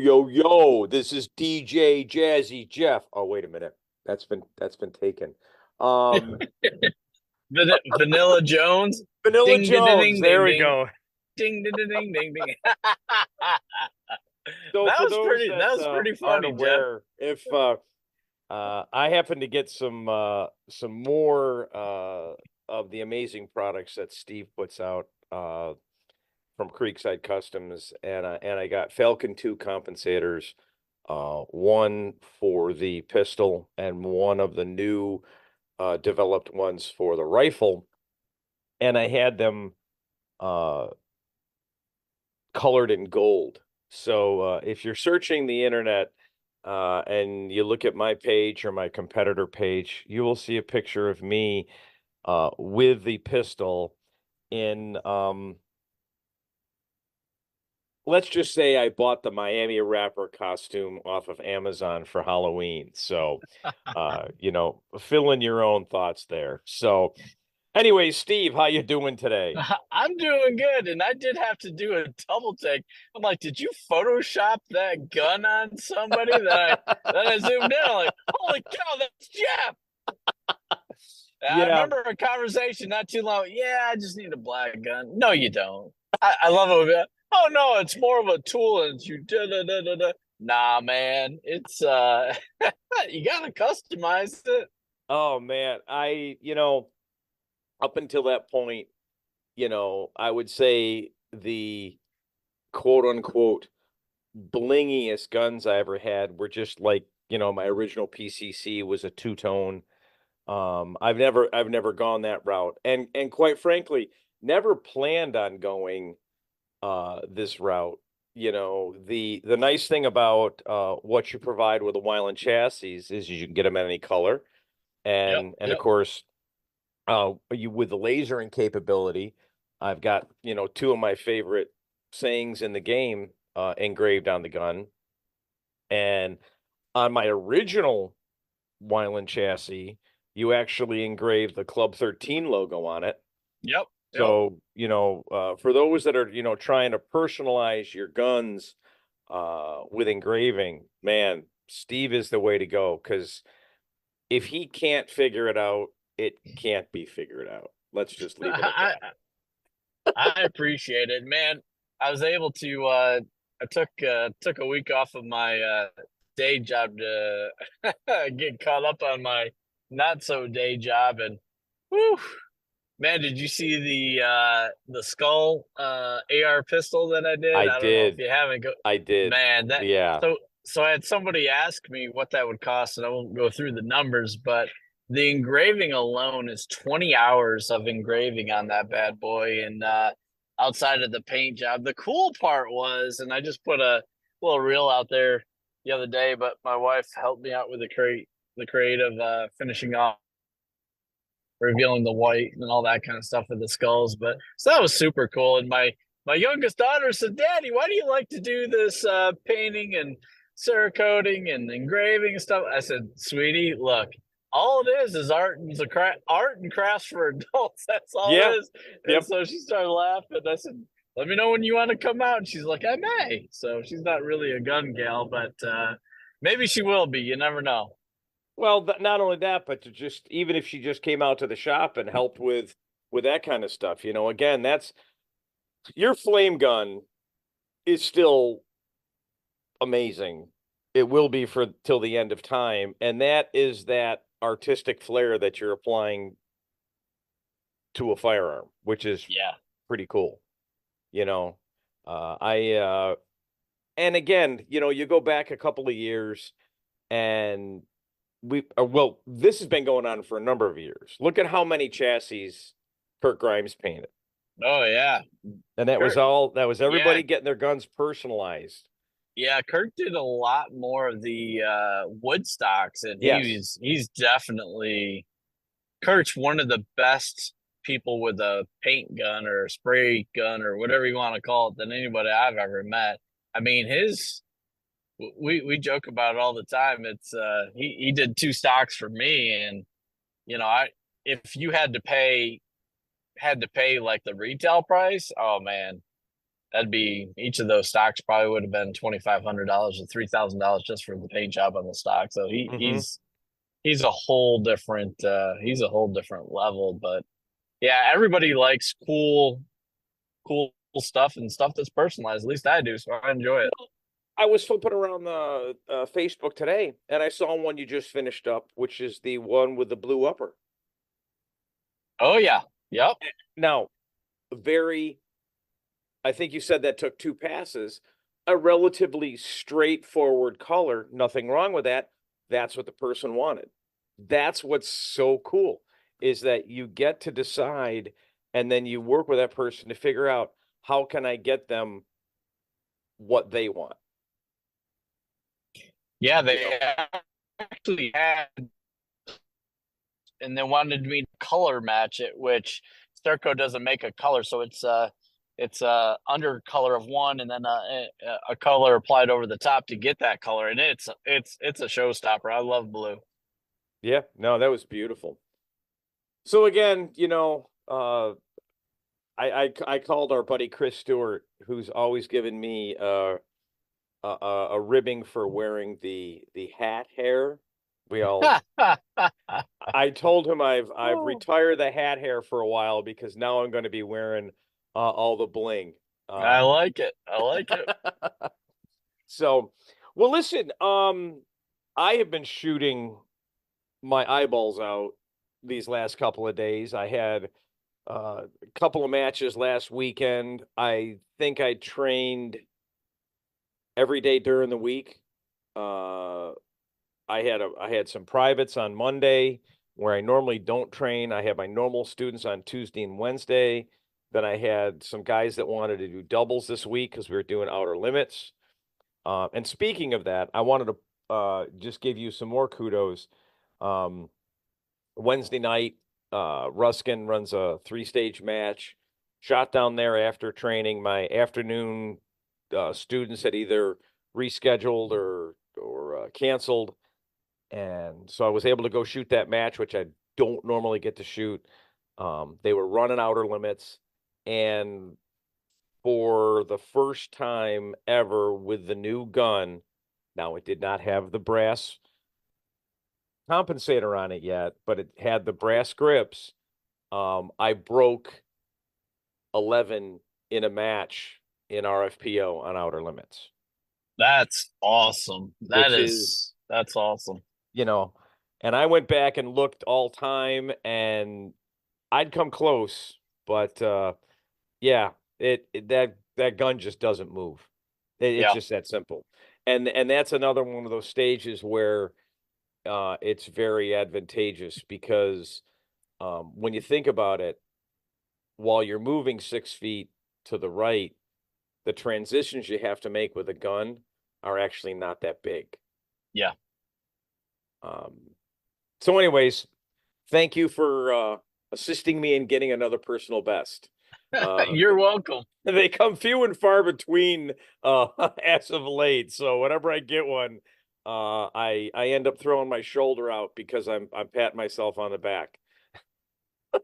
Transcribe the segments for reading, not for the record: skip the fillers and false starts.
Yo, this is DJ Jazzy Jeff. Oh, wait a minute. That's been taken. Um, Vanilla Jones. Vanilla Ding ding Jones. ding ding There we ding. go. Ding ding ding ding ding ding. So That for was those pretty that aren't funny, Jeff. aware, if I happen to get some more of the amazing products that Steve puts out from Creekside Customs, and I got Falcon 2 compensators, one for the pistol and one of the new developed ones for the rifle, and I had them uh, colored in gold. So if you're searching the internet and you look at my page or my competitor page, you will see a picture of me with the pistol in. Let's just say I bought the Miami Rapper costume off of Amazon for Halloween. So, fill in your own thoughts there. So, anyway, Steve, how you doing today? I'm doing good, and I did have to do a double take. I'm like, did you Photoshop that gun on somebody? That I zoomed in. I'm like, holy cow, that's Jeff. I Yeah. remember a conversation not too long. Yeah, I just need a black gun. No, you don't. I love it. Oh no, it's more of a tool, and you da da da da da. Nah, man, it's you gotta customize it. Oh man, up until that point, I would say the quote unquote blingiest guns I ever had were just like, my original PCC was a two-tone. I've never gone that route. And quite frankly, never planned on going this route. The nice thing about what you provide with a Wyland chassis is you can get them in any color. Yep, And of yep. course, you with the lasering capability, I've got, two of my favorite sayings in the game engraved on the gun. And on my original Wyland chassis, you actually engraved the Club 13 logo on it. Yep, yep. So, for those that are, trying to personalize your guns with engraving, man, Steve is the way to go because if he can't figure it out, it can't be figured out. Let's just leave it at I that. I appreciate it, man. I was able to I took a week off of my day job to get caught up on my not so day job and whew, man, did you see the skull AR pistol that I did? I I don't know if did. you haven't go I did. man, that Yeah. so so I had somebody ask me what that would cost, and I won't go through the numbers, but the engraving alone is 20 hours of engraving on that bad boy and outside of the paint job. The cool part was, and I just put a little reel out there the other day, but my wife helped me out with the creative finishing off revealing the white and all that kind of stuff with the skulls. But so that was super cool. And my youngest daughter said, "Daddy, why do you like to do this painting and cerakoting and engraving and stuff?" I said, "Sweetie, look, all it is art and crafts for adults. That's all Yeah. it is." And Yep. so she started laughing. I said, "Let me know when you want to come out." And she's like, "I may." So she's not really a gun gal, but maybe she will be. You never know. Well, not only that, but to just even if she just came out to the shop and helped with that kind of stuff, again, that's your flame gun is still amazing. It will be for till the end of time, and that is that artistic flair that you're applying to a firearm, which is Yeah. pretty cool. You know, I and again, you go back a couple of years, and well, this has been going on for a number of years. Look at how many chassis Kurt Grimes painted, Oh yeah. and Kurt, that was yeah, everybody getting their guns personalized. Yeah, Kirk did a lot more of the wood stocks, and Yes. he's definitely Kirk's one of the best people with a paint gun or a spray gun or whatever you want to call it than anybody I've ever met. I mean, his we joke about it all the time. It's he did two stocks for me, and I if you had to pay like the retail price, oh man, that'd be each of those stocks probably would have been $2,500 or $3,000 just for the paint job on the stock. So Hmm. he's a whole different he's a whole different level. But yeah, everybody likes cool stuff and stuff that's personalized. At least I do, so I enjoy it. I was flipping around the Facebook today, and I saw one you just finished up, which is the one with the blue upper. Oh yeah. Yep. Now, very, I think you said that took two passes, a relatively straightforward color, nothing wrong with that. That's what the person wanted. That's what's so cool is that you get to decide and then you work with that person to figure out how can I get them what they want, Yeah, you know? they actually had and they wanted me to color match it, which Starco doesn't make a color, so it's a under color of one and then a color applied over the top to get that color, and it's a showstopper. I love blue. Yeah, no, that was beautiful. So again, I called our buddy Chris Stewart, who's always given me a ribbing for wearing the hat hair. We all I told him I've Oh, retired the hat hair for a while because now I'm going to be wearing all the bling. I like it. I like it. So, well, listen, I have been shooting my eyeballs out these last couple of days. I had a couple of matches last weekend. I think I trained every day during the week. Uh, I had some privates on Monday where I normally don't train. I had my normal students on Tuesday and Wednesday. Then I had some guys that wanted to do doubles this week because we were doing outer limits. And speaking of that, I wanted to just give you some more kudos. Um, Wednesday night, Ruskin runs a three-stage match. Shot down there after training. My afternoon students had either rescheduled or canceled, and so I was able to go shoot that match, which I don't normally get to shoot. They were running outer limits, and for the first time ever with the new gun, now it did not have the brass compensator on it yet, but it had the brass grips. I broke 11 in a match in RFPO on outer limits, That's awesome. which is, That's awesome. you know, and I went back and looked all time and I'd come close, but yeah, that gun just doesn't move. It's Yeah. just that simple. And that's another one of those stages where it's very advantageous because when you think about it, while you're moving 6 feet to the right, the transitions you have to make with a gun are actually not that big. Yeah. Um, so, anyways, thank you for assisting me in getting another personal best. You're welcome. They come few and far between as of late. So whenever I get one, I end up throwing my shoulder out because I'm patting myself on the back.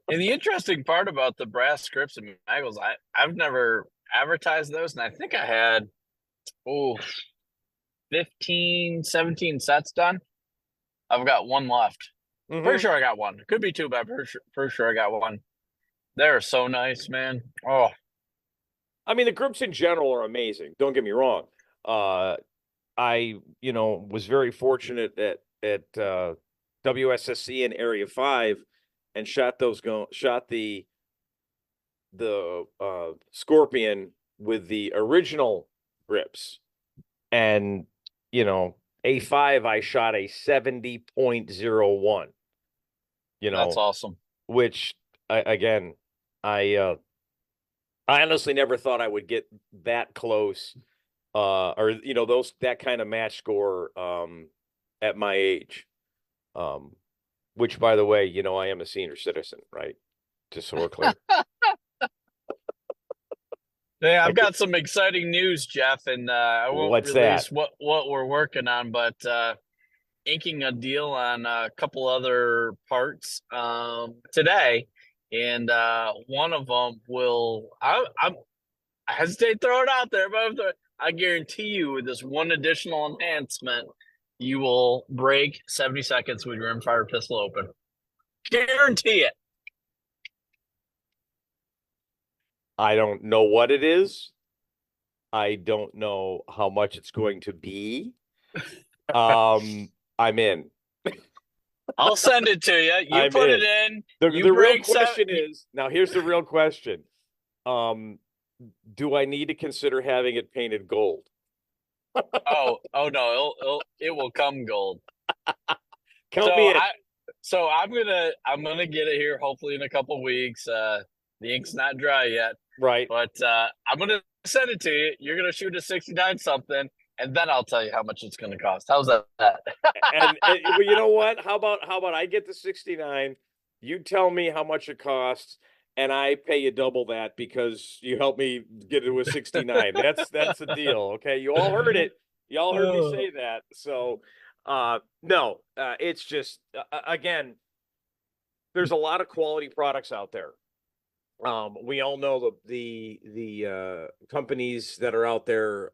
And the interesting part about the brass scripts and magles, I've never advertised those, and I think I had 15, 17 sets done. I've got one left. Pretty Hmm. sure I got one. Could be two, but pretty sure I got one. They're so nice, man. Oh, I mean, the groups in general are amazing. Don't get me wrong. Uh, I was very fortunate at WSSC in Area 5 and shot the Scorpion with the original grips. And, A5, I shot a 70.01, that's awesome. which again, I honestly never thought I would get that close, or, that kind of match score, at my age. Um, which by the way, I am a senior citizen, right? Just so we're clear. Yeah, I I've could, got some exciting news, Jeff, and I won't what's that? release what we're working on, but inking a deal on a couple other parts today, and one of them will. I'm I hesitate to throw it out there, but I guarantee you, with this one additional enhancement, you will break 70 seconds with your rimfire pistol open. Guarantee it. I don't know what it is. I don't know how much it's going to be. I'm in. I'll send it to you. You I'm put in. it in. The You real break question is, now here's the real question. Do I need to consider having it painted gold? Oh no, it will come gold. Count me in. I'm gonna get it here hopefully in a couple weeks. The ink's not dry yet, Right. but I'm gonna send it to you. You're gonna shoot a 69 something, and then I'll tell you how much it's gonna cost. How's that? And well, you know what? How about I get the 69, you tell me how much it costs, and I pay you double that because you helped me get it to a 69. That's the deal. Okay. You all heard it. You all heard me say that. So no, it's just again, there's a lot of quality products out there. We all know the companies that are out there,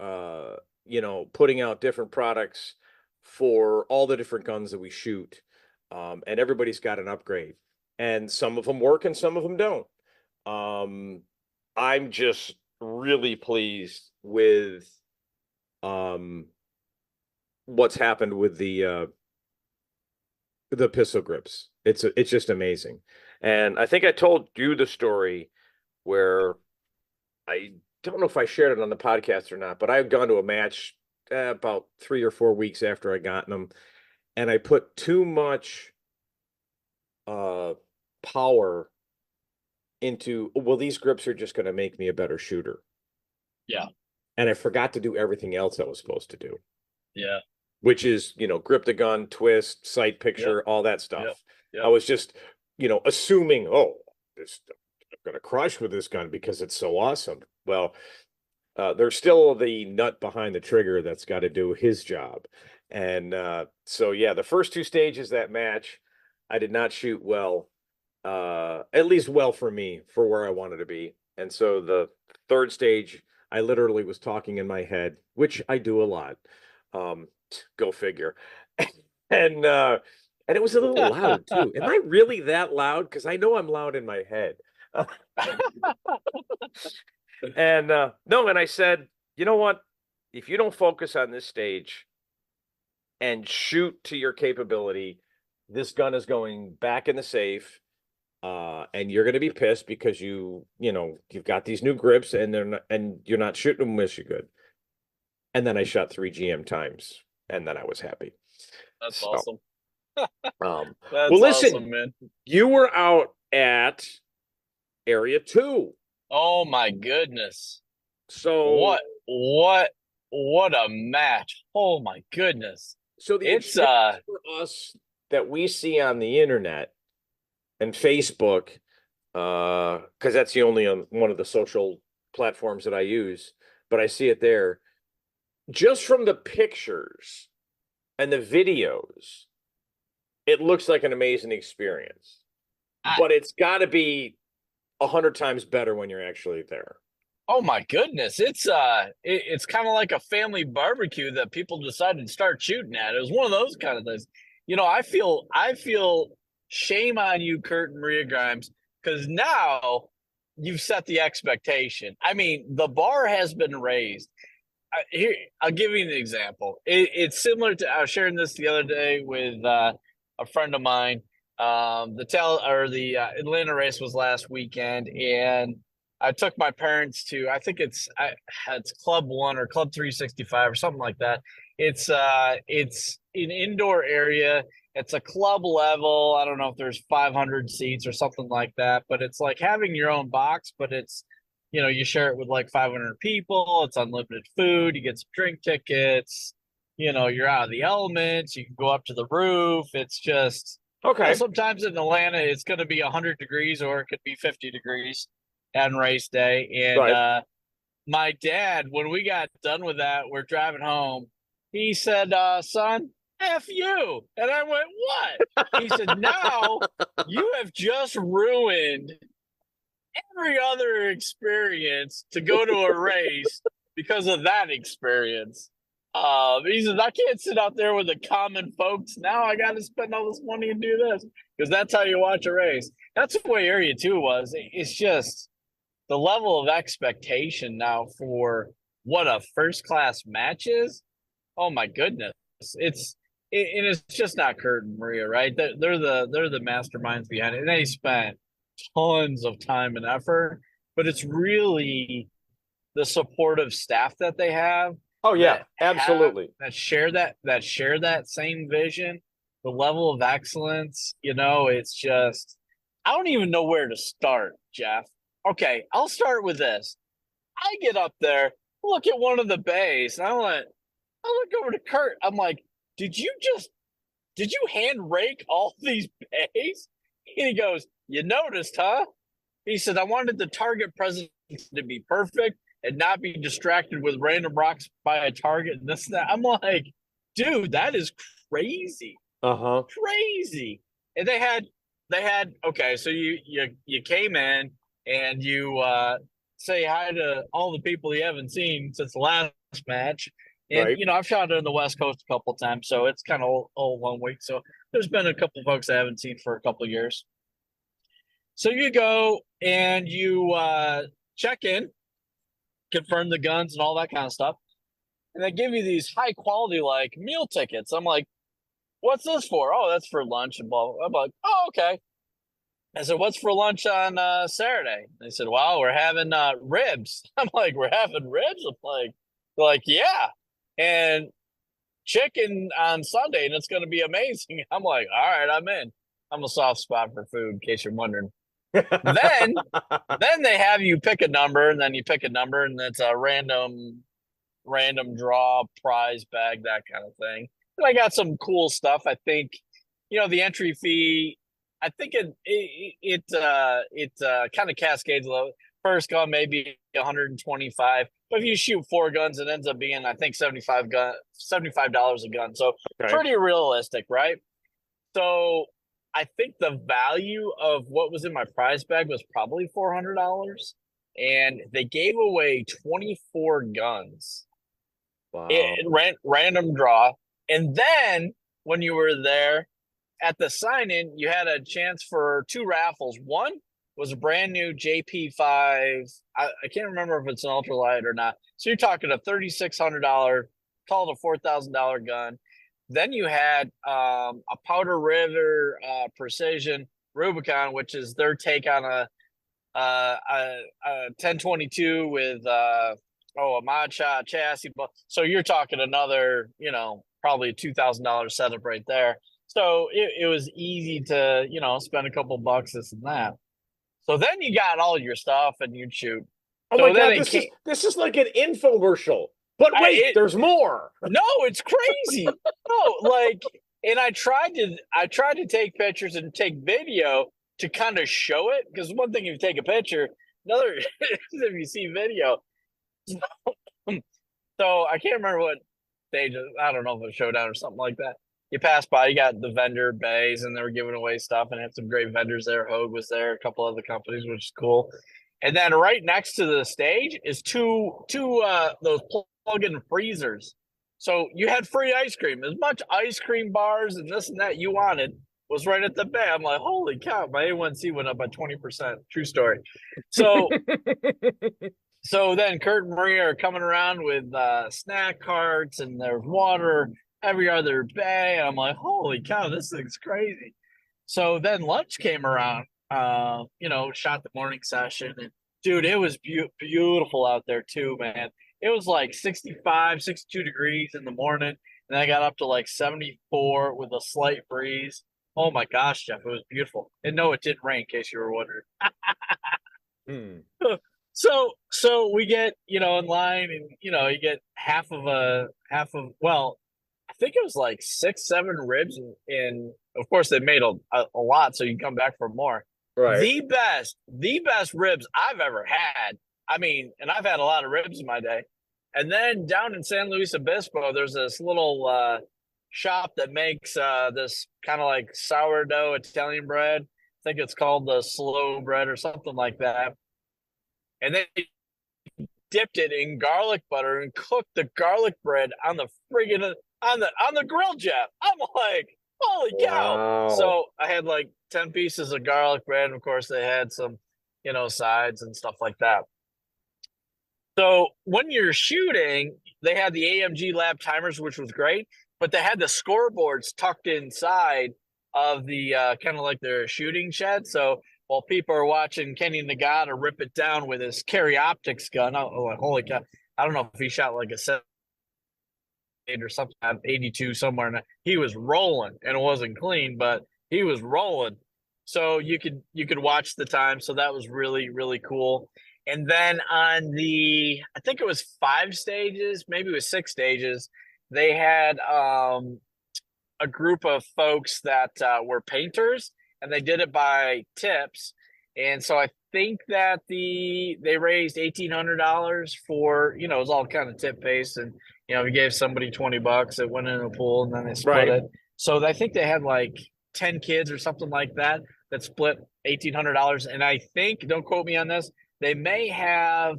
putting out different products for all the different guns that we shoot. And everybody's got an upgrade, and some of them work and some of them don't. I'm just really pleased with what's happened with the pistol grips. It's just amazing. And I think I told you the story where I don't know if I shared it on the podcast or not, but I had gone to a match about 3 or 4 weeks after I gotten them, and I put too much power into, well, these grips are just going to make me a better shooter. Yeah. And I forgot to do everything else I was supposed to do. Yeah. Which is, grip the gun, twist, sight picture, all that stuff. I was just, assuming, oh, I'm going to crush with this gun because it's so awesome. Well, there's still the nut behind the trigger that's got to do his job. And so, yeah, the first two stages of that match, I did not shoot well, at least well for me, for where I wanted to be. And so the third stage, I literally was talking in my head, which I do a lot. Go figure. And it was a little loud too. Am I really that loud? Because I know I'm loud in my head. And no, and I said, you know what? If you don't focus on this stage and shoot to your capability, this gun is going back in the safe. And you're going to be pissed because you've got these new grips and you're not shooting them as you good. And then I shot 3 GM times, and then I was happy. That's awesome. That's well, listen, awesome, man. You were out at Area 2. Oh my goodness. So what a match. Oh my goodness. So it's for us that we see on the internet and Facebook, because that's the only one of the social platforms that I use, but I see it there. Just from the pictures and the videos, it looks like an amazing experience. But it's got to be 100 times better when you're actually there. Oh my goodness. It's kind of like a family barbecue that people decided to start shooting at. It was one of those kind of things. I feel shame on you, Kurt and Maria Grimes, because now you've set the expectation. I mean, the bar has been raised. Here, I'll give you an example. It's similar to, I was sharing this the other day with a friend of mine. The Atlanta race was last weekend, and I took my parents to, I think it's Club 1 or Club 365 or something like that. It's an indoor area. It's a club level. I don't know if there's 500 seats or something like that, but it's like having your own box, but it's, you share it with like 500 people. It's unlimited food. You get some drink tickets. You're out of the elements. You can go up to the roof. It's just, okay. Sometimes in Atlanta, it's going to be 100 degrees or it could be 50 degrees on race day. And right. My dad, when we got done with that, we're driving home. He said, son, F you. And I went, what? He said, now you have just ruined every other experience to go to a race because of that experience. He says, I can't sit out there with the common folks. Now I got to spend all this money and do this because that's how you watch a race. That's the way Area 2 was. It's just the level of expectation now for what a first class match is. Oh my goodness. And it's just not Kurt and Maria, right? They're the masterminds behind it. And they spent tons of time and effort, but it's really the supportive staff that they have Oh yeah, absolutely. that share that same vision, the level of excellence. It's just I don't even know where to start, Jeff. Okay, I'll start with this. I get up there, look at one of the bays, and I look over to Kurt. I'm like, did you hand rake all these bays? And he goes, you noticed, huh? He said, I wanted the target presence to be perfect and not be distracted with random rocks by a target and this and that. I'm like, dude, that is crazy. Uh-huh. Crazy. And they had okay, so you came in and you say hi to all the people you haven't seen since the last match. And Right. I've shot it on the West Coast a couple times, so it's kind of all 1 week. So there's been a couple folks I haven't seen for a couple years. So you go and you check in, confirm the guns and all that kind of stuff, and they give you these high quality like meal tickets. I'm like, what's this for? Oh, that's for lunch and blah, blah. I'm like, oh, okay. I said, what's for lunch on Saturday? They said, well, we're having ribs. I'm like, we're having ribs? They're like, yeah. And chicken on Sunday, and it's going to be amazing. I'm like, all right, I'm in. I'm a soft spot for food, in case you're wondering. Then they have you pick a number, and then you pick a number, and it's a random draw prize bag, that kind of thing. And I got some cool stuff. I think, the entry fee. I think it kind of cascades a little. First gun maybe 125, but if you shoot 4 guns, it ends up being I think $75 a gun. So Okay. pretty realistic, right? So I think the value of what was in my prize bag was probably $400, and they gave away 24 guns. Wow. It ran random draw, and then when you were there at the sign-in, you had a chance for 2 raffles. One was a brand new JP5. I can't remember if it's an ultralight or not. So you're talking a $3,600, call it a $4,000 gun. Then you had a Powder River Precision Rubicon, which is their take on a 1022 with a mod shot chassis. So you're talking another, probably a $2,000 setup right there. So it was easy to, spend a couple bucks, this and that. So then you got all your stuff and you'd shoot. Oh So my God, this is like an infomercial. But wait, there's more. No, it's crazy. No, and I tried to take pictures and take video to kind of show it, because one thing if you take a picture, another is if you see video. So I can't remember what stage. I don't know if it was Showdown or something like that. You pass by, you got the vendor bays, and they were giving away stuff, and had some great vendors there. Hogue was there, a couple other companies, which is cool. And then right next to the stage is two those plug-in freezers. So you had free ice cream. As much ice cream bars and this and that you wanted was right at the bay. I'm like, holy cow, my A1C went up by 20%. True story. So so then Kurt and Maria are coming around with snack carts, and there's water every other bay. And I'm like, holy cow, this thing's crazy. So then lunch came around, shot the morning session. And dude, it was beautiful out there too, man. It was like 65, 62 degrees in the morning. And I got up to like 74 with a slight breeze. Oh my gosh, Jeff, it was beautiful. And no, it didn't rain, in case you were wondering. So we get, in line, and, you get half of, well, I think it was like 6, 7 ribs. And of course they made a lot, so you can come back for more. Right. The best ribs I've ever had. I mean, and I've had a lot of ribs in my day. And then down in San Luis Obispo, there's this little shop that makes this kind of like sourdough Italian bread. I think it's called the slow bread or something like that. and they dipped it in garlic butter and cooked the garlic bread on the friggin' on the grill, Jeff. I'm like, holy cow! Wow. So I had like 10 pieces of garlic bread, and of course they had some, sides and stuff like that. So when you're shooting, they had the AMG lab timers, which was great, but they had the scoreboards tucked inside of the kind of like their shooting shed. So while people are watching Kenny Nagata rip it down with his carry optics gun, holy cow! I don't know if he shot like a 78 or something, 82 somewhere. He was rolling, and it wasn't clean, but he was rolling. So you could watch the time. So that was really, really cool. And then on I think it was 5 stages, maybe it was 6 stages, they had a group of folks that were painters, and they did it by tips. And so I think that they raised $1,800 for, it was all kind of tip based, and we gave somebody $20, it went in a pool, and then they split it. So I think they had like 10 kids or something like that split $1,800. And I think, don't quote me on this, they may have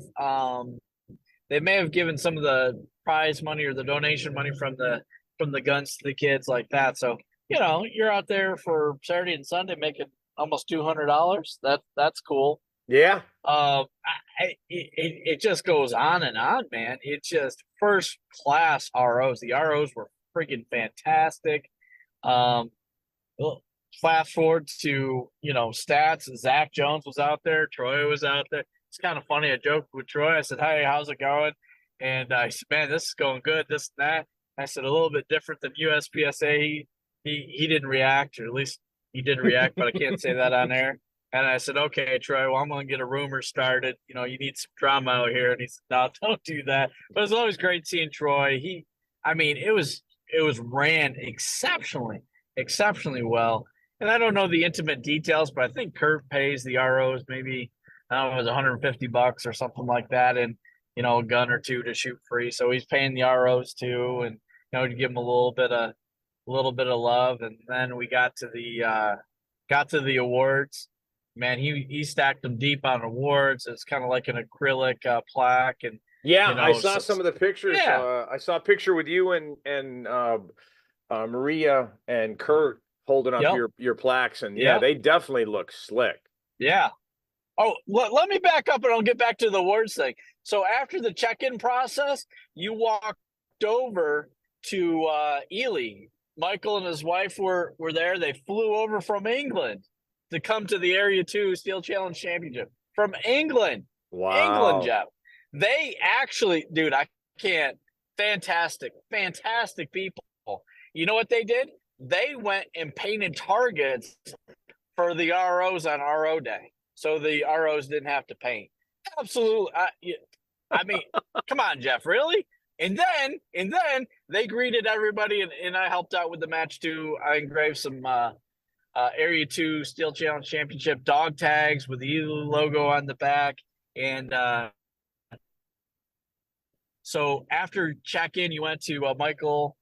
given some of the prize money or the donation money from the guns to the kids like that. So, you're out there for Saturday and Sunday making almost $200. That's cool. Yeah. It just goes on and on, man. It's just first class ROs. The ROs were freaking fantastic. Fast forward to, stats. Zach Jones was out there. Troy was out there. It's kind of funny. I joked with Troy. I said, "Hey, how's it going?" And I said, "Man, this is going good. This and that." I said, "A little bit different than USPSA." He didn't react, or at least he did react, but I can't say that on air. And I said, "Okay, Troy, well, I'm going to get a rumor started. You need some drama out here." And he said, "No, don't do that." But it was always great seeing Troy. It was ran exceptionally well. And I don't know the intimate details, but I think Kurt pays the ROs maybe, I don't know, it was $150 or something like that, and a gun or two to shoot free. So he's paying the ROs too, and to give them a little bit of love. And then we got to the awards. Man, he stacked them deep on awards. It's kind of like an acrylic plaque, and I saw some of the pictures. Yeah. I saw a picture with you and Maria and Kurt holding up your plaques, and they definitely look slick. Yeah. Oh, let me back up, and I'll get back to the awards thing. So after the check-in process, you walked over to Ely. Michael and his wife were there. They flew over from England to come to the Area 2 Steel Challenge Championship from England. Wow. England, Jeff. They actually, dude, I can't. Fantastic people. You know what they did? They went and painted targets for the ROs on RO day, so the ROs didn't have to paint. Absolutely. I mean, come on, Jeff, really? And then they greeted everybody, and I helped out with the match too. I engraved some Area 2 Steel Challenge Championship dog tags with the Ely logo on the back. And so after check-in, you went to Michael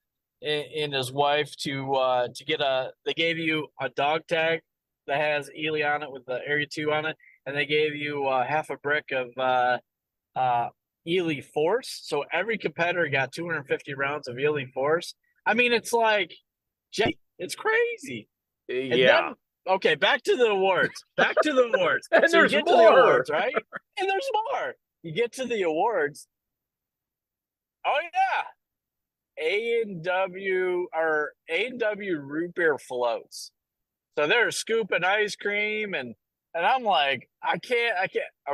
and his wife to get they gave you a dog tag that has Ely on it with the Area 2 on it, and they gave you half a brick of Ely Force. So every competitor got 250 rounds of Ely Force. I mean, it's like, it's crazy. Yeah. Okay, back to the awards. And So there's you get more. to the awards, right? And there's more. You get to the awards. Oh yeah. A&W root beer floats. So they're scooping ice cream, and I'm like, I can't.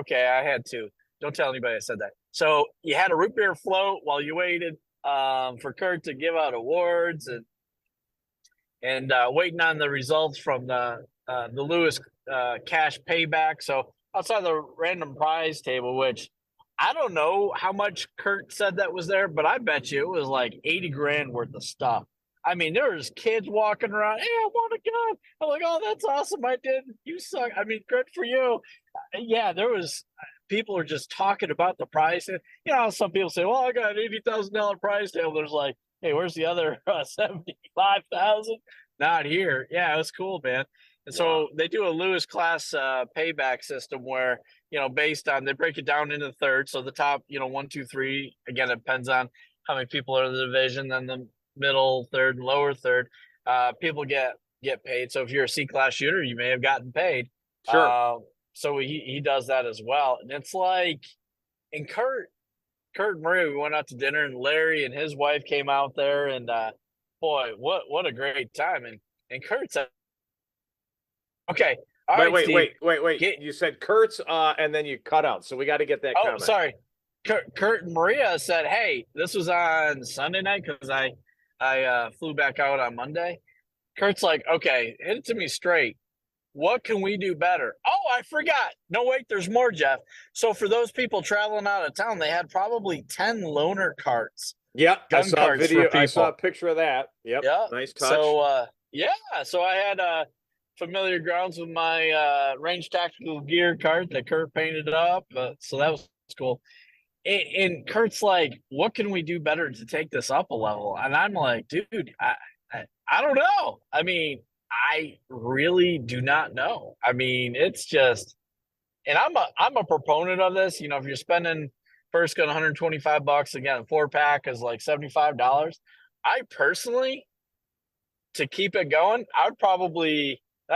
Okay, I had to. Don't tell anybody I said that. So you had a root beer float while you waited for Kurt to give out awards, and waiting on the results from the Lewis cash payback. So outside the random prize table, which I don't know how much Kurt said that was there, but I bet you it was like 80 grand worth of stuff. I mean, there was kids walking around. Hey, I want a gun. I'm like, oh, that's awesome. I did. You suck. I mean, good for you. Yeah, there was people are just talking about the prize. And, some people say, well, I got an $80,000 prize table. There's like, hey, where's the other 75,000? Not here. Yeah, it was cool, man. And Wow. so they do a Lewis class payback system where, based on, they break it down into thirds. So the top, one, two, three, again, it depends on how many people are in the division, then the middle third and lower third, people get paid. So if you're a C class shooter, you may have gotten paid. Sure. So he does that as well. And it's like, and Kurt and Maria, we went out to dinner, and Larry and his wife came out there, and boy, what a great time. And Kurt said, okay, all right, Steve. Wait. You said Kurt's, and then you cut out. So we got to get that comment. Sorry. Kurt and Maria said, hey, this was on Sunday night because I flew back out on Monday. Kurt's like, okay, hit it to me straight. What can we do better? Oh, I forgot. No, wait, there's more, Jeff. So for those people traveling out of town, they had probably 10 loaner carts. Yep, I saw a video. I saw a people. picture of that. Yep, nice touch. So, so I had familiar grounds with my range tactical gear cart that Kurt painted up. So that was cool. And Kurt's like, what can we do better to take this up a level? And I'm like, dude, I don't know. I mean, I really do not know. I mean, it's just, and I'm a proponent of this. If you're spending first gun $125, again, 4-pack is like $75. I personally, to keep it going, I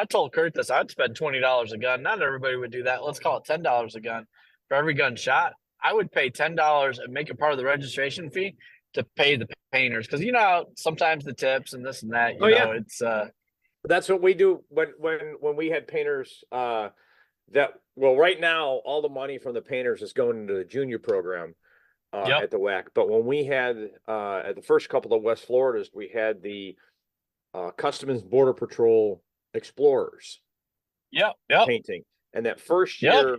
told Kurt this, I'd spend $20 a gun. Not everybody would do that. Let's call it $10 a gun for every gun shot. I would pay $10 and make it part of the registration fee to pay the painters. Cause sometimes the tips and this and that, it's, that's what we do when we had painters, right now all the money from the painters is going into the junior program at the WAC. But when we had at the first couple of West Floridas, we had the Customs Border Patrol Explorers. Painting. And that first year,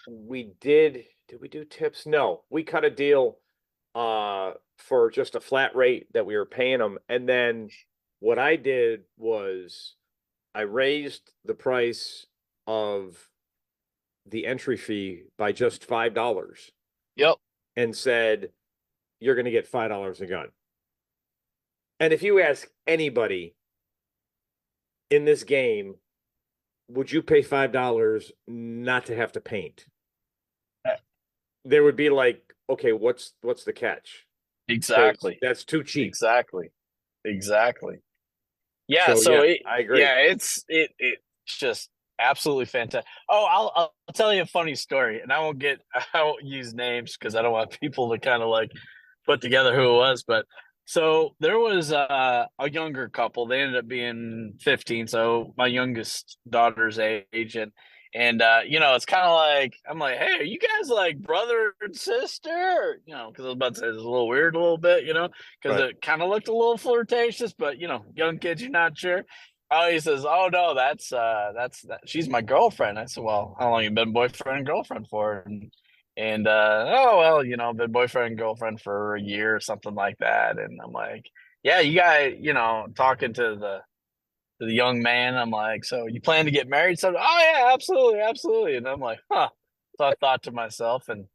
we did we do tips? No, we cut a deal for just a flat rate that we were paying them. And then what I did was I raised the price of the entry fee by just $5. Yep. And said, you're going to get $5 a gun. And if you ask anybody in this game, would you pay $5 not to have to paint? There would be like, okay, what's the catch? Exactly. That's too cheap. Exactly. Yeah. So I agree. Yeah, it's just absolutely fantastic. Oh, I'll tell you a funny story, and I won't use names because I don't want people to kind of like put together who it was. But so there was a younger couple. They ended up being 15. So my youngest daughter's age, and it's kind of like, I'm like, hey, are you guys like brother and sister? Because I was about to say it's a little weird a little bit, because it kind of looked a little flirtatious, but young kids, you're not sure. Oh, he says, oh no, that's she's my girlfriend. I said, well, how long you been boyfriend and girlfriend for? And oh well, been boyfriend and girlfriend for a year or something like that. And I'm like, yeah, you guys, talking to the young man, I'm like, so you plan to get married? So, oh yeah, absolutely. And I'm like, huh. So I thought to myself, and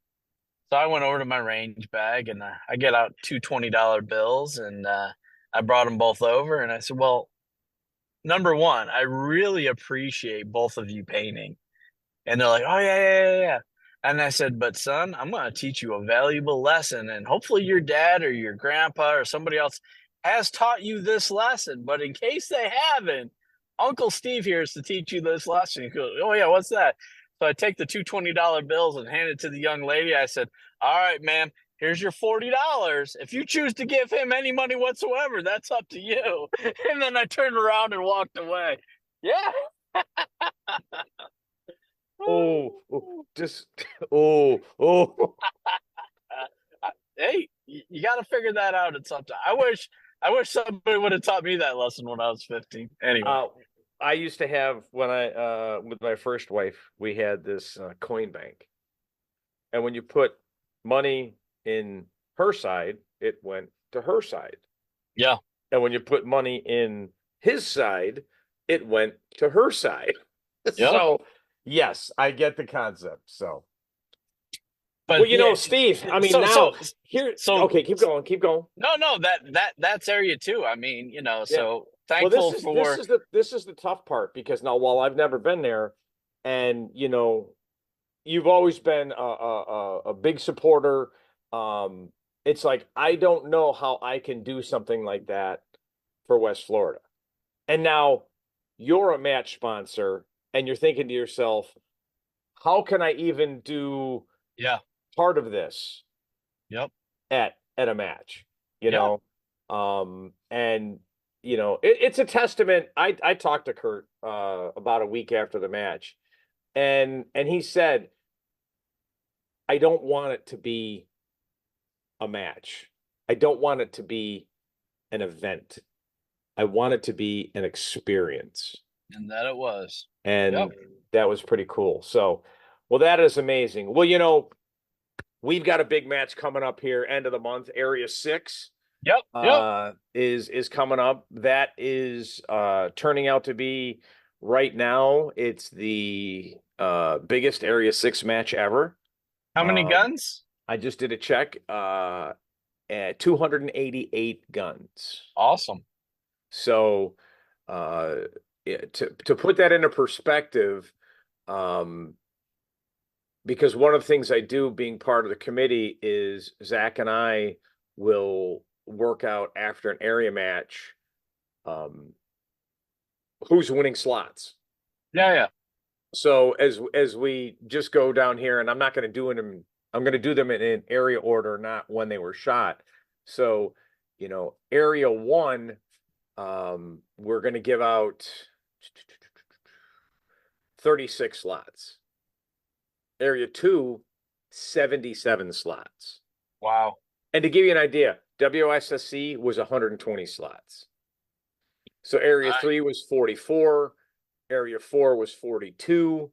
so I went over to my range bag and I get out two $20 bills, and I brought them both over, and I said, well, number one, I really appreciate both of you painting. And they're like, oh yeah. And I said, but son, I'm going to teach you a valuable lesson, and hopefully your dad or your grandpa or somebody else has taught you this lesson. But in case they haven't, Uncle Steve here is to teach you this lesson. He goes, oh yeah, what's that? So I take the two $20 bills and hand it to the young lady. I said, all right, ma'am, here's your $40. If you choose to give him any money whatsoever, that's up to you. And then I turned around and walked away. Yeah. Hey, you got to figure that out at some time. I wish somebody would have taught me that lesson when I was 15. Anyway, I used to have, when I with my first wife, we had this coin bank, and when you put money in her side, it went to her side. Yeah. And when you put money in his side, it went to her side. Yep. So yes, I get the concept. So, but Steve, I mean, okay, keep going. No, that's area 2. I mean, so Well, thankful for. this is the tough part because now while I've never been there, and you've always been a big supporter. It's like I don't know how I can do something like that for West Florida. And now you're a match sponsor, and you're thinking to yourself, how can I even do Yeah. part of this Yep. at a match? You Yeah. know, and it's a testament. I talked to Kurt about a week after the match, and he said, I don't want it to be a match. I don't want it to be an event. I want it to be an experience. And that it was. Yep. And that was pretty cool. So, well, that is amazing. Well, we've got a big match coming up here, end of the month. Area 6 Yep. Yep. is coming up. That is turning out to be right now. It's the biggest Area 6 match ever. How many guns? I just did a check. At 288 guns. Awesome. So, to put that into perspective, because one of the things I do being part of the committee is Zach and I will work out after an area match, who's winning slots. Yeah, yeah. So as we just go down here, and I'm not going to do them. I'm going to do them in an area order, not when they were shot. So, area 1, we're going to give out 36 slots. Area 2, 77 slots. Wow. And to give you an idea, WSSC was 120 slots. So area 3 was 44. Area 4 was 42.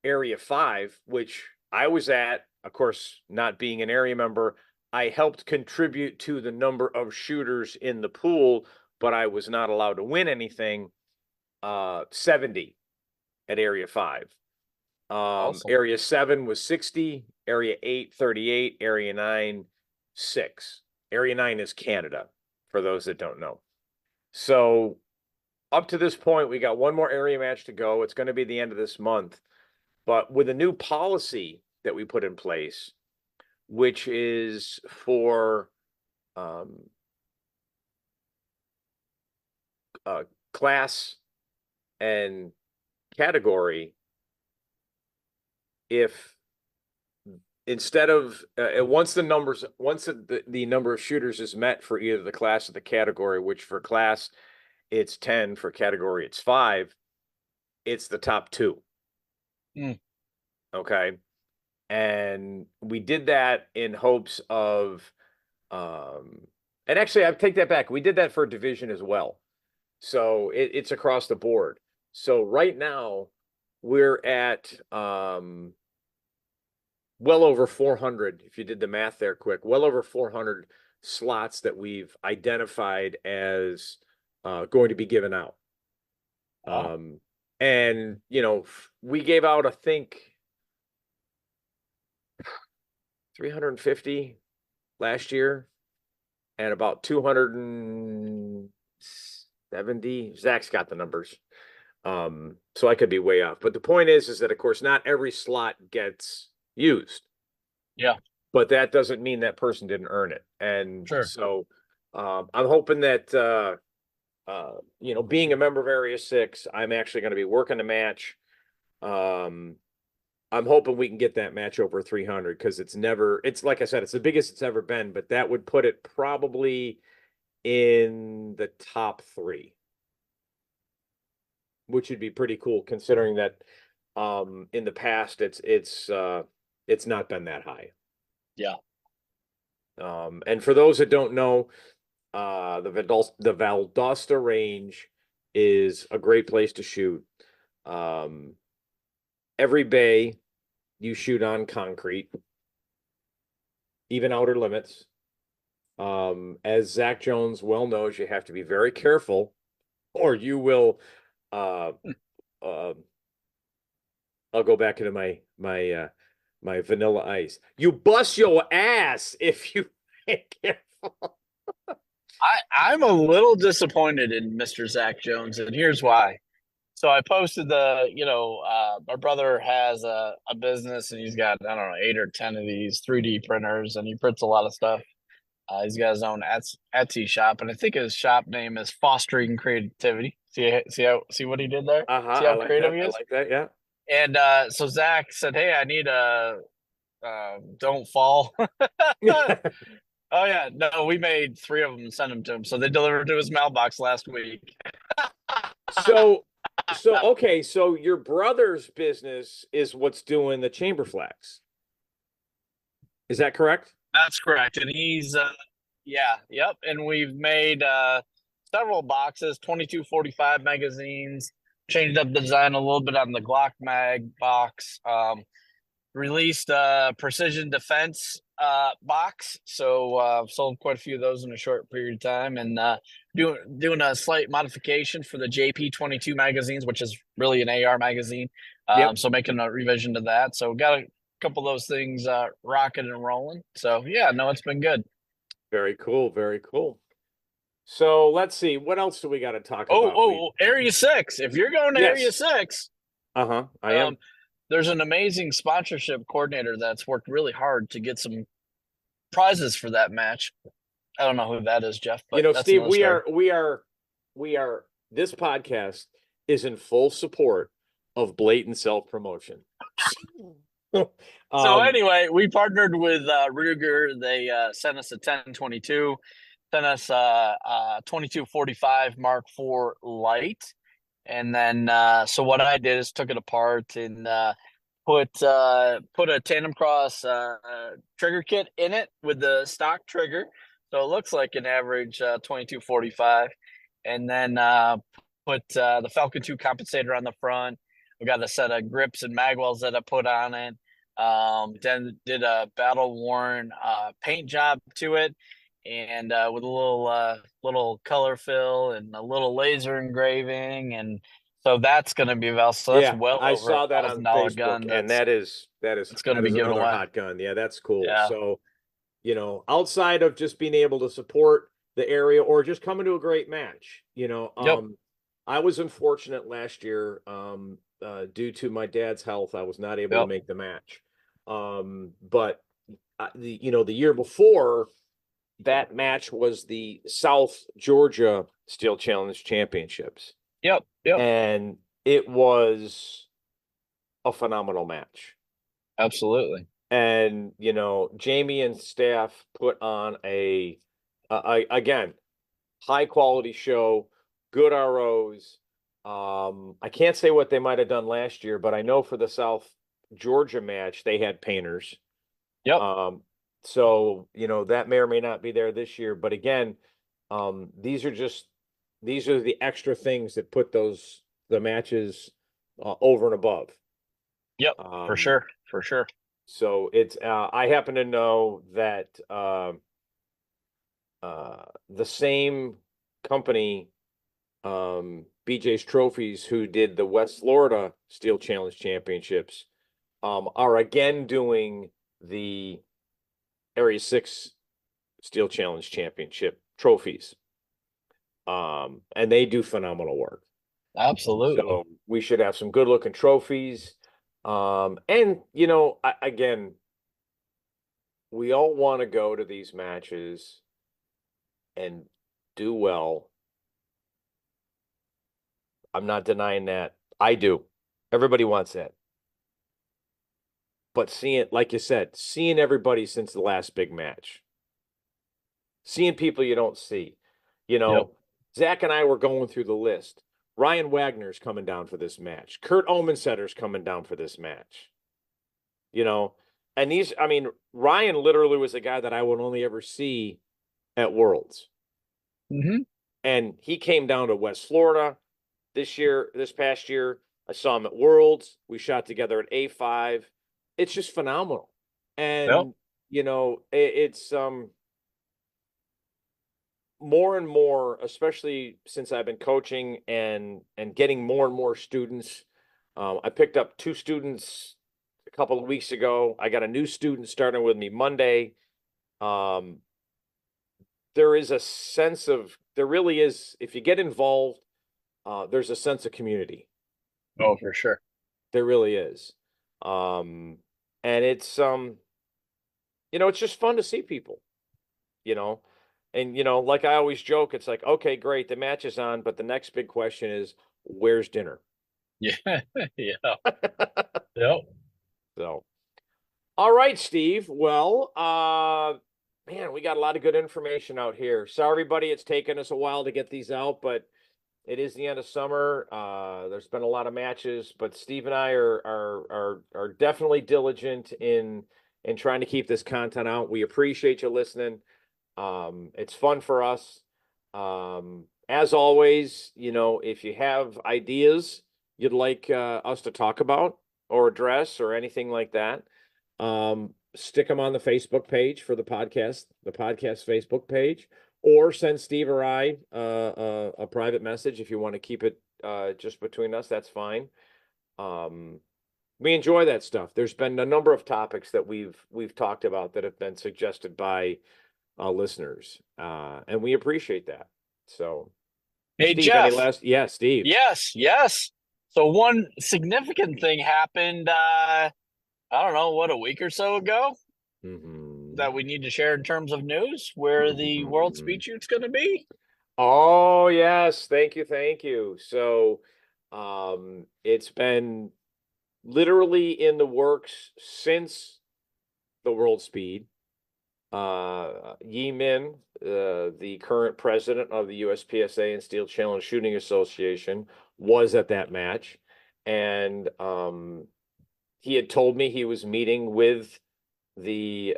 Area 5, which I was at, of course, not being an area member, I helped contribute to the number of shooters in the pool, but I was not allowed to win anything. 70 at Area 5. Awesome. Area 7 was 60. Area 8, 38. Area 9, 6. Area 9 is Canada, for those that don't know. So up to this point, we got one more area match to go. It's going to be the end of this month. But with a new policy that we put in place, which is for class and category, if instead of once the number of shooters is met for either the class or the category, which for class it's 10, for category it's 5, it's the top 2. Okay. And we did that in hopes of, and actually I take that back. We did that for a division as well. So it's across the board. So right now we're at, well over 400, if you did the math there quick, well over 400 slots that we've identified as going to be given out. Wow. And, we gave out, I think, 350 last year and about 270. Zach's got the numbers. So I could be way off. But the point is that, of course, not every slot gets used. Yeah. But that doesn't mean that person didn't earn it. And Sure. so I'm hoping that, being a member of Area 6, I'm actually going to be working the match. I'm hoping we can get that match over 300 because it's like I said, it's the biggest it's ever been, but that would put it probably in the top 3, which would be pretty cool considering that in the past it's not been that high. Yeah. And for those that don't know, the Valdosta range is a great place to shoot. Every bay you shoot on concrete, even outer limits. As Zach Jones well knows, you have to be very careful or you will, I'll go back into my vanilla ice. You bust your ass if you ain't careful. I'm a little disappointed in Mr. Zach Jones, and here's why. So I posted my brother has a business and he's got, I don't know, 8 or 10 of these 3D printers and he prints a lot of stuff. He's got his own Etsy shop, and I think his shop name is Fostering Creativity. See what he did there? Uh-huh. See I how like creative that. he I is? like that. Yeah. And so Zach said, "Hey, I need a don't fall." Oh yeah, no, we made 3 of them and sent them to him. So they delivered to his mailbox last week. So, okay. So your brother's business is what's doing the chamber flags. Is that correct? That's correct. And he's yeah, yep. And we've made several boxes, 2245 magazines, changed up the design a little bit on the Glock mag box. Released a precision defense box. So sold quite a few of those in a short period of time, and doing a slight modification for the JP22 magazines, which is really an AR magazine. Yep. So making a revision to that. So got a couple of those things rocking and rolling. So yeah, no, it's been good. Very cool. Very cool. So let's see. What else do we got to talk Oh, about? oh, Area 6. If you're going to Area Yes. 6, Uh-huh. I um, am. there's an amazing sponsorship coordinator that's worked really hard to get some prizes for that match. I don't know who that is, Jeff, You but know, that's Steve, another story. this podcast is in full support of blatant self-promotion. So um, anyway, we partnered with Ruger. They sent us a 1022, sent us a 2245 Mark IV Light, and then so what I did is took it apart and put a tandem cross trigger kit in it with the stock trigger, so it looks like an average 2245, and then put the Falcon 2 compensator on the front. We got a set of grips and magwells that I put on it. Then did a battle worn paint job to it, and with a little color fill and a little laser engraving, and so that's going to be about, so that's yeah, well I over a saw that on $1,000 Facebook, gun. and It's going to that be is given another away. hot gun. Yeah, that's cool. Yeah. So, outside of just being able to support the area or just coming to a great match, Yep. I was unfortunate last year, due to my dad's health. I was not able to Yep. make the match. But the year before that match was the South Georgia Steel Challenge Championships, Yep. Yep. and it was a phenomenal match. Absolutely. And Jamie and staff put on again, high quality show, good ROs. I can't say what they might have done last year, but I know for the South Georgia match they had painters. Yep. So that may or may not be there this year. But again, these are the extra things that put the matches over and above. Yep. For sure. For sure. So it's I happen to know that the same company, BJ's Trophies, who did the West Florida Steel Challenge Championships, are again doing the Area 6 Steel Challenge Championship trophies. And they do phenomenal work. Absolutely. So we should have some good looking trophies. And again, we all want to go to these matches and do well. I'm not denying that. I do. Everybody wants that. But like you said, seeing everybody since the last big match, seeing people you don't see, Yep. Zach and I were going through the list. Ryan Wagner's coming down for this match. Kurt Omensetter's coming down for this match. And Ryan literally was a guy that I would only ever see at Worlds. Mm-hmm. And he came down to West Florida this past year. I saw him at Worlds. We shot together at A5. It's just phenomenal. And, Yep. it's more and more, especially since I've been coaching and getting more and more students. I picked up 2 students a couple of weeks ago. I got a new student starting with me Monday. there is a sense of, there really is, if you get involved, there's a sense of community. Oh, for sure. There really is. And it's, it's just fun to see people, you know, and, like I always joke, it's like, okay, great. The match is on, but the next big question is, where's dinner? Yeah. Yeah. Yep. So, all right, Steve. Well, man, we got a lot of good information out here. Sorry, everybody, it's taken us a while to get these out, but it is the end of summer. There's been a lot of matches, but Steve and I are definitely diligent in trying to keep this content out. We appreciate you listening. It's fun for us. As always, if you have ideas you'd like us to talk about or address or anything like that, stick them on the Facebook page for the podcast Facebook page, or send Steve or I a private message if you want to keep it just between us. That's fine. We enjoy that stuff. There's been a number of topics that we've talked about that have been suggested by listeners, and we appreciate that. So, Hey, Steve, any Jeff. last? Yeah, Steve. Yes, yes. So one significant thing happened, I don't know, what, a week or so ago Mm-hmm. that we need to share in terms of news, where the World Mm-hmm. Speed Shoot's going to be. Oh, yes. Thank you. Thank you. So, it's been literally in the works since the World Speed. Yi Min, the current president of the USPSA and Steel Challenge Shooting Association, was at that match, and he had told me he was meeting with the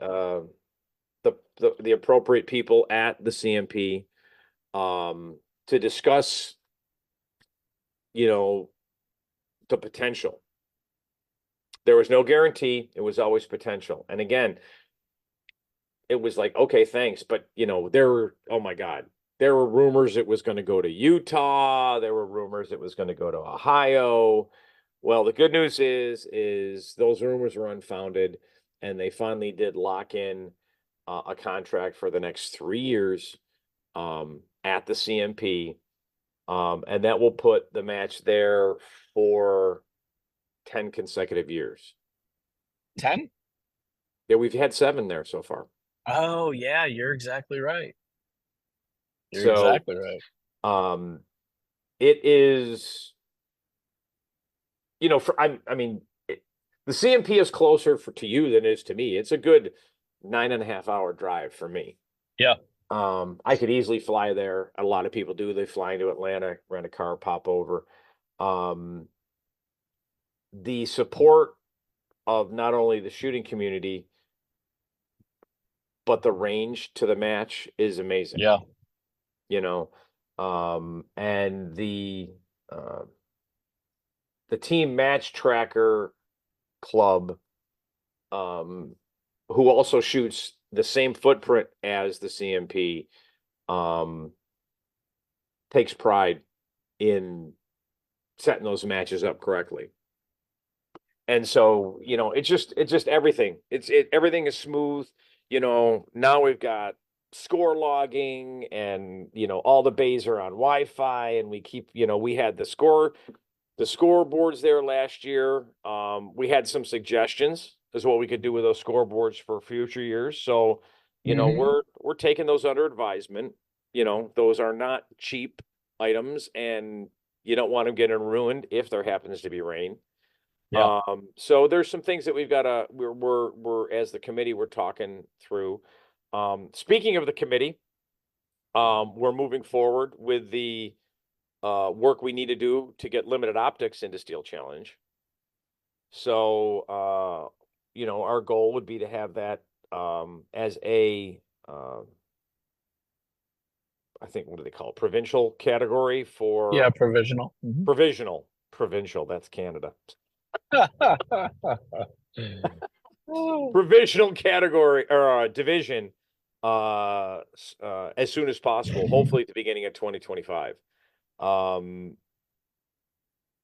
the appropriate people at the CMP to discuss, the potential. There was no guarantee. It was always potential. And again, it was like, okay, thanks. But, there were, oh my God, there were rumors it was going to go to Utah. There were rumors it was going to go to Ohio. Well, the good news is those rumors were unfounded, and they finally did lock in a contract for the next 3 years at the CMP. And that will put the match there for 10 consecutive years. 10? Yeah, we've had 7 there so far. Oh, yeah, you're exactly right. You're So, exactly right. it is, I mean, the CMP is closer to you than it is to me. It's a good 9.5 hour drive for me. Yeah. I could easily fly there. A lot of people do. They fly into Atlanta, rent a car, pop over. The support of not only the shooting community, but the range to the match is amazing. Yeah. And the team match tracker club, who also shoots the same footprint as the CMP, takes pride in setting those matches up correctly. And so, it's just everything. Everything is smooth. Now we've got score logging, and all the bays are on Wi-Fi, and we keep, we had the scoreboards there last year. We had some suggestions as what we could do with those scoreboards for future years. So, we're taking those under advisement. Those are not cheap items, and you don't want them getting ruined if there happens to be rain. Yeah. So there's some things that we've got to, we're as the committee, we're talking through. Speaking of the committee, we're moving forward with the work we need to do to get limited optics into Steel Challenge. So, our goal would be to have that as a, I think, what do they call it? Provincial category for. Yeah, provisional. Mhm. Provincial, that's Canada. Oh. Provisional category or division as soon as possible, hopefully at the beginning of 2025.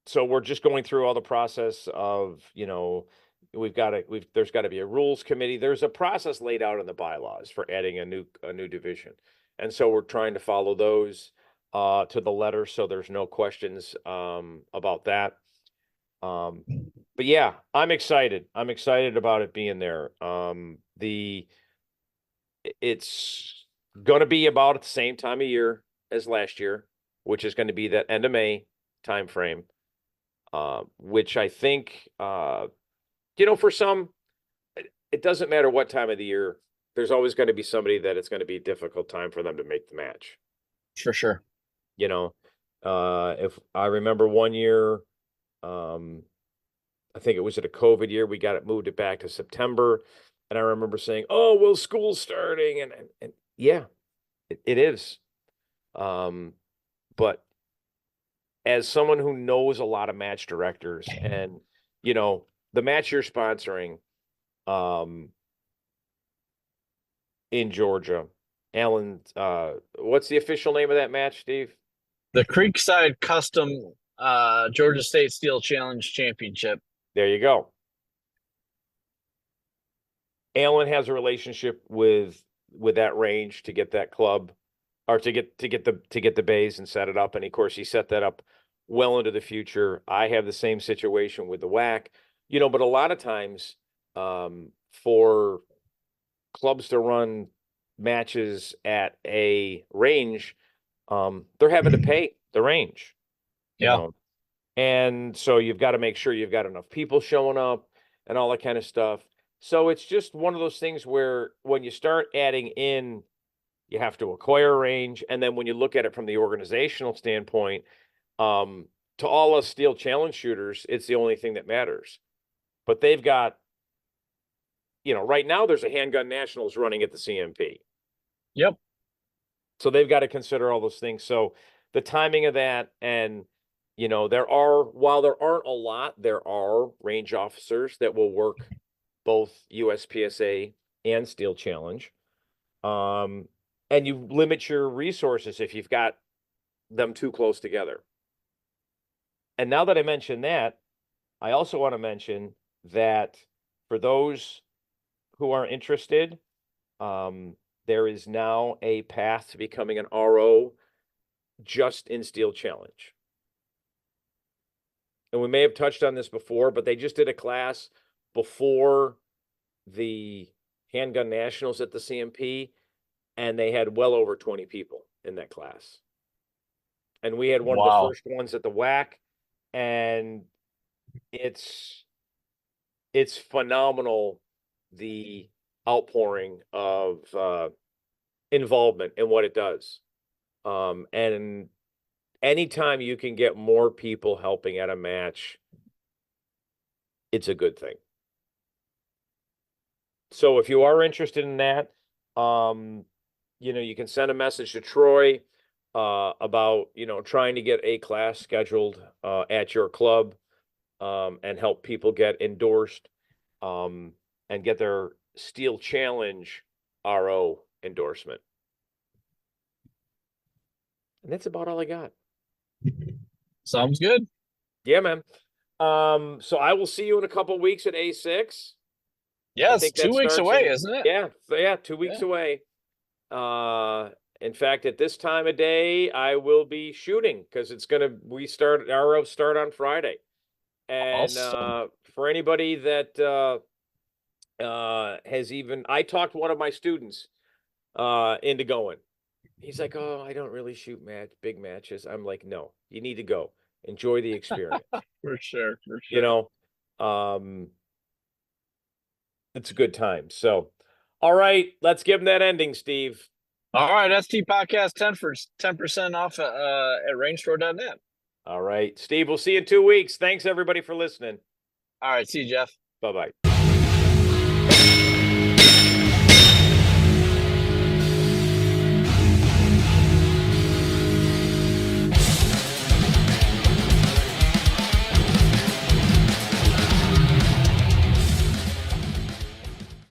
So we're just going through all the process of, there's got to be a rules committee. There's a process laid out in the bylaws for adding a new division. And so we're trying to follow those to the letter, so there's no questions about that. But yeah, I'm excited. I'm excited about it being there. It's going to be about at the same time of year as last year, which is going to be that end of May time frame, which I think, for some, it doesn't matter what time of the year. There's always going to be somebody that it's going to be a difficult time for them to make the match. For sure. If I remember one year, I think it was at a COVID year, we got it, moved it back to September. And I remember saying, oh, well, school's starting. And yeah, it is. But as someone who knows a lot of match directors and, the match you're sponsoring in Georgia, Alan, what's the official name of that match, Steve? The Creekside Custom Georgia State Steel Challenge Championship. There you go. Alan has a relationship with that range to get that club, or to get the bays and set it up. And of course, he set that up well into the future. I have the same situation with the WAC, but a lot of times, for clubs to run matches at a range, they're having to pay the range. Yeah. And so you've got to make sure you've got enough people showing up and all that kind of stuff. So it's just one of those things where when you start adding in, you have to acquire a range. And then when you look at it from the organizational standpoint, to all us steel challenge shooters, it's the only thing that matters. But they've got, right now there's a handgun nationals running at the CMP. Yep. So they've got to consider all those things. So the timing of that, and while there aren't a lot, there are range officers that will work both USPSA and Steel Challenge. And you limit your resources if you've got them too close together. And now that I mentioned that, I also want to mention that for those who are interested, there is now a path to becoming an RO just in Steel Challenge. And we may have touched on this before, but they just did a class before the Handgun Nationals at the CMP, and they had well over 20 people in that class. And we had one of the first ones at the WAC, and it's phenomenal, the outpouring of involvement in what it does. And anytime you can get more people helping at a match, it's a good thing. So if you are interested in that, you can send a message to Troy about, trying to get a class scheduled at your club, and help people get endorsed and get their Steel Challenge RO endorsement. And that's about all I got. Sounds good. Yeah, man. So I will see you in a couple of weeks at A6. Yes, 2 weeks away, isn't it? Yeah, 2 weeks away. In fact, at this time of day, I will be shooting because RO start on Friday. And Awesome. for anybody that I talked one of my students into going. He's like, oh, I don't really shoot big matches. I'm like, no, you need to go. Enjoy the experience. For sure. It's a good time. So, all right, let's give him that ending, Steve. All right, ST Podcast 10% off at rangestore.net. All right, Steve, we'll see you in 2 weeks. Thanks, everybody, for listening. All right, see you, Jeff. Bye-bye.